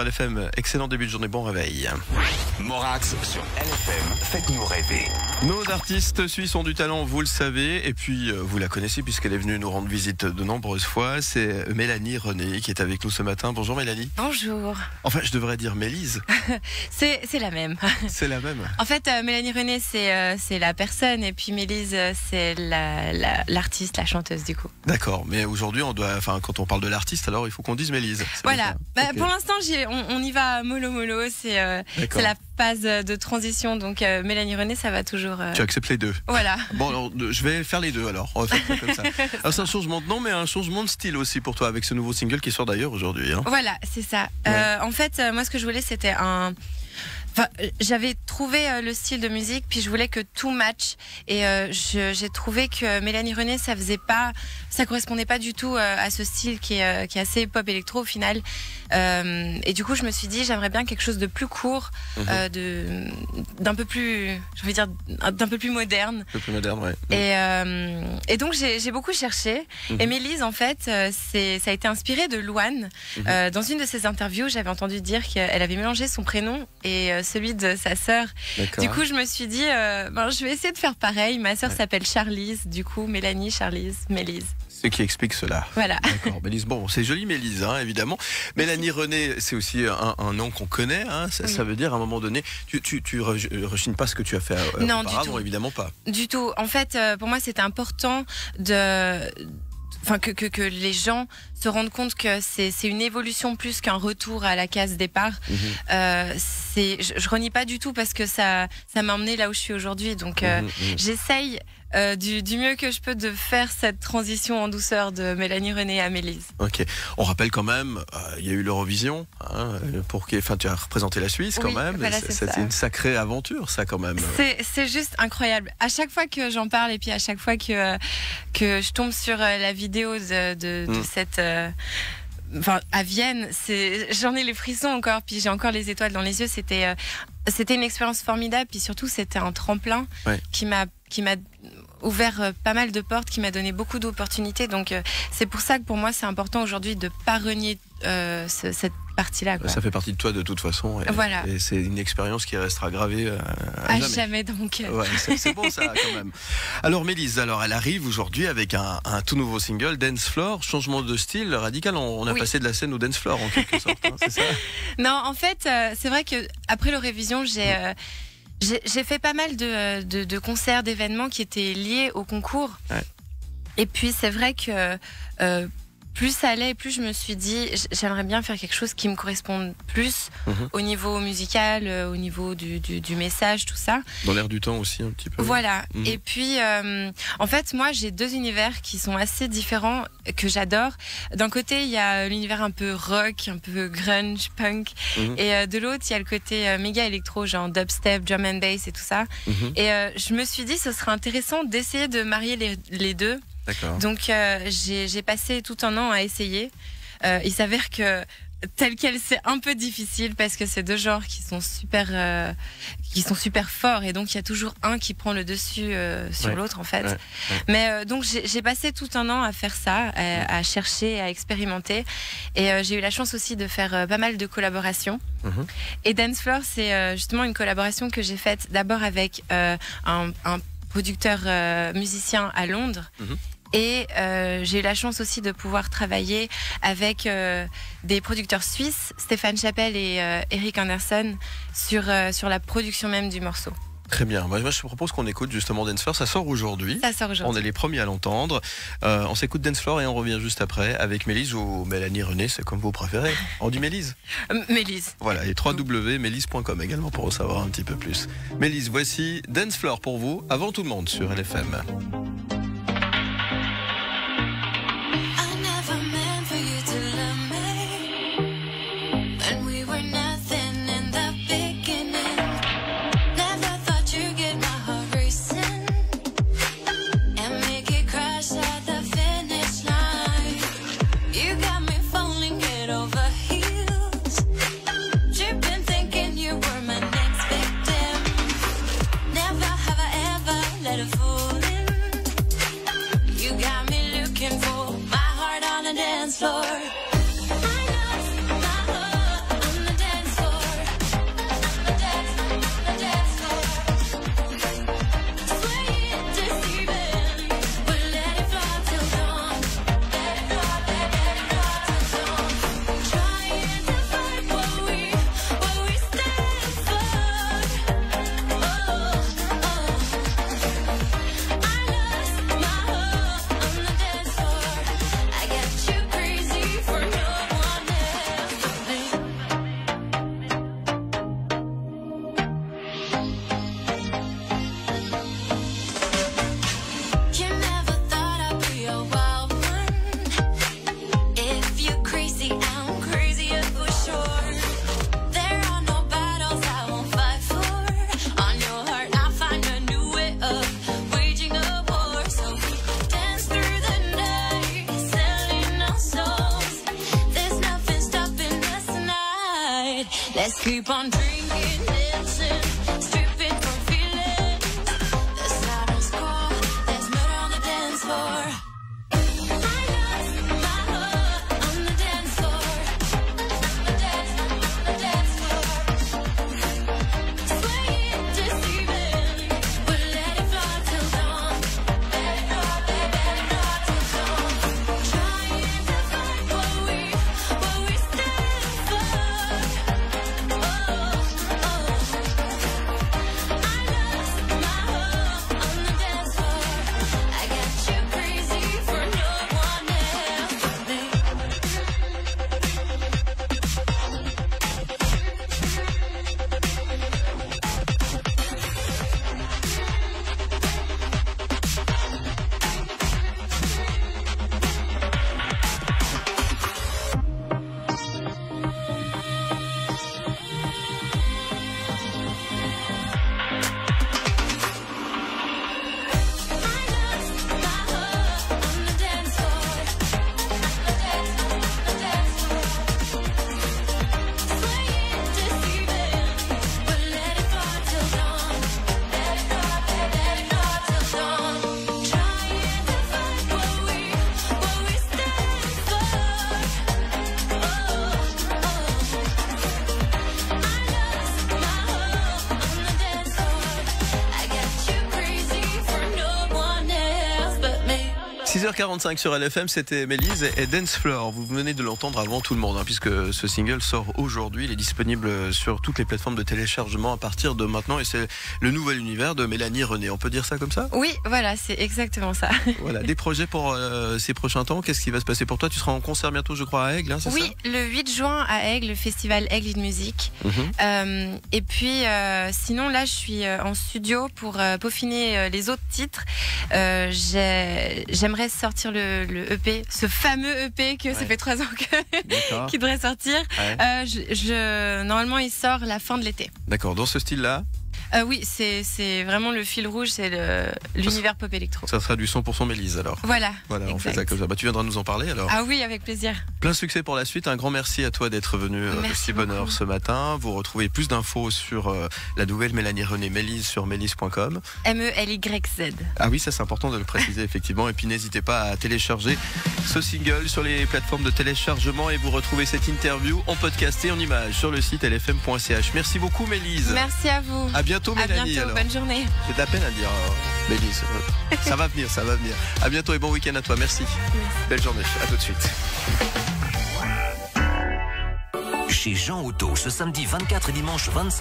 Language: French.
LFM, excellent début de journée, bon réveil. Morax sur LFM, faites-nous rêver. Nos artistes suisses ont du talent, vous le savez, et puis vous la connaissez puisqu'elle est venue nous rendre visite de nombreuses fois. C'est Mélanie René qui est avec nous ce matin. Bonjour Mélanie. Bonjour. Enfin, je devrais dire Mélise. C'est la même. C'est la même. En fait, Mélanie René, c'est la personne, et puis Mélise, c'est l'artiste, la chanteuse du coup. D'accord, mais aujourd'hui, quand on parle de l'artiste, alors il faut qu'on dise Mélise. Voilà. Okay. Pour l'instant, on y va mollo. C'est la phase de transition. Donc Mélanie René, ça va toujours. Tu acceptes les deux. Voilà. Bon, alors, je vais faire les deux alors. On va faire ça comme ça. Alors, c'est un changement de nom, mais un changement de style aussi pour toi avec ce nouveau single qui sort d'ailleurs aujourd'hui. Hein. Voilà, c'est ça. Ouais. En fait, moi, ce que je voulais, c'était j'avais trouvé le style de musique, puis je voulais que tout match. Et j'ai trouvé que Mélanie René, ça correspondait pas du tout à ce style qui est assez pop électro au final. Et du coup, je me suis dit, j'aimerais bien quelque chose de plus court, d'un peu plus, d'un peu plus moderne. Un peu plus moderne, ouais. Et donc, j'ai beaucoup cherché. Et Mélise, en fait, ça a été inspiré de Louane. Dans une de ses interviews, j'avais entendu dire qu'elle avait mélangé son prénom et celui de sa sœur. Du coup, je me suis dit, je vais essayer de faire pareil. Ma sœur s'appelle Charlize, du coup, Mélanie, Charlize, Mélise. Ce qui explique cela. Voilà. D'accord, Mélise. Bon, c'est joli Mélise, hein, évidemment. Mélanie René, c'est aussi un nom qu'on connaît. Hein, ça veut dire à un moment donné, tu rechignes pas ce que tu as fait non, auparavant, du tout. évidemment pas. Du tout. En fait, pour moi, c'était important que les gens se rendent compte que c'est une évolution plus qu'un retour à la case départ. Je renie pas du tout parce que ça m'a emmené là où je suis aujourd'hui. Donc j'essaye du mieux que je peux de faire cette transition en douceur de Mélanie René à Mélise. Ok. On rappelle quand même, il y a eu l'Eurovision, hein, tu as représenté la Suisse quand même. Voilà, c'est une sacrée aventure, ça quand même. C'est juste incroyable. À chaque fois que j'en parle et puis à chaque fois que je tombe sur la vidéo de cette à Vienne, j'en ai les frissons encore, puis j'ai encore les étoiles dans les yeux. C'était une expérience formidable, puis surtout c'était un tremplin qui m'a ouvert pas mal de portes, qui m'a donné beaucoup d'opportunités. Donc c'est pour ça que pour moi c'est important aujourd'hui de pas renier cette partie-là. Ça fait partie de toi de toute façon. Voilà. Et c'est une expérience qui restera gravée à jamais. Donc. Ouais, c'est bon ça quand même. Alors Mélise, elle arrive aujourd'hui avec un tout nouveau single, Dance Floor, changement de style radical. On a passé de la scène au dance floor en quelque sorte. Hein, c'est ça? Non, en fait, c'est vrai que après l'Eurovision, j'ai fait pas mal de concerts, d'événements qui étaient liés au concours. Ouais. Et puis c'est vrai que plus ça allait, plus je me suis dit, j'aimerais bien faire quelque chose qui me corresponde plus au niveau musical, au niveau du message, tout ça. Dans l'air du temps aussi un petit peu. Voilà. Et puis, en fait, moi, j'ai deux univers qui sont assez différents, que j'adore. D'un côté, il y a l'univers un peu rock, un peu grunge, punk. Et de l'autre, il y a le côté méga électro, genre dubstep, drum and bass et tout ça. Et je me suis dit, ce serait intéressant d'essayer de marier les deux. D'accord. Donc j'ai passé tout un an à essayer. Il s'avère que tel quel c'est un peu difficile parce que c'est deux genres qui sont super forts et donc il y a toujours un qui prend le dessus sur l'autre en fait. Mais donc j'ai passé tout un an à faire ça, à chercher, à expérimenter et j'ai eu la chance aussi de faire pas mal de collaborations. Et Dance Floor, c'est justement une collaboration que j'ai faite d'abord avec un producteur musicien à Londres. Et j'ai eu la chance aussi de pouvoir travailler avec des producteurs suisses, Stéphane Chappell et Eric Anderson, sur la production même du morceau. Très bien. Moi, je te propose qu'on écoute justement Dance Floor. Ça sort aujourd'hui. On est les premiers à l'entendre. On s'écoute Dance Floor et on revient juste après avec Mélise ou Mélanie René, c'est comme vous préférez. On dit Mélise. Mélise. Voilà, et www.mélise.com également pour en savoir un petit peu plus. Mélise, voici Dance Floor pour vous, avant tout le monde sur LFM. Let it fall in. night. Let's keep on drinking, dancing, stripping from feeling. The silence call, there's murder on the dance floor. – 6h45 sur LFM, c'était Mélise et Dance Floor. Vous venez de l'entendre avant tout le monde, puisque ce single sort aujourd'hui. Il est disponible sur toutes les plateformes de téléchargement à partir de maintenant. Et c'est le nouvel univers de Mélanie René. On peut dire ça comme ça ? Oui, voilà, c'est exactement ça. Voilà, des projets pour ces prochains temps. Qu'est-ce qui va se passer pour toi ? Tu seras en concert bientôt, je crois, à Aigle, c'est ça ? Oui, le 8 juin à Aigle, le festival Aigle in Music. Et puis, sinon, là, je suis en studio pour peaufiner les autres titres. J'aimerais sortir le EP, ce fameux EP que ça fait 3 ans qui devrait sortir. Normalement, il sort la fin de l'été. D'accord, dans ce style-là ? Oui, c'est vraiment le fil rouge, c'est l'univers pop électro. Ça sera du 100% Mélise alors. Voilà, on fait ça comme ça. Tu viendras nous en parler alors. Ah oui, avec plaisir. Plein succès pour la suite. Un grand merci à toi d'être venu aussi bonne heure ce matin. Vous retrouvez plus d'infos sur la nouvelle Mélanie René Mélise sur mélise.com. MELYZ. Ah oui, ça c'est important de le préciser effectivement. Et puis n'hésitez pas à télécharger ce single sur les plateformes de téléchargement et vous retrouvez cette interview en podcast et en image sur le site lfm.ch. Merci beaucoup Mélise. Merci à vous. À bientôt Mélanie. À bientôt, bonne journée. J'ai de la peine à dire Mélise. Ça va venir, ça va venir. À bientôt et bon week-end à toi. Merci. Belle journée. À tout de suite. Chez Jean Auto, ce samedi 24 et dimanche 25.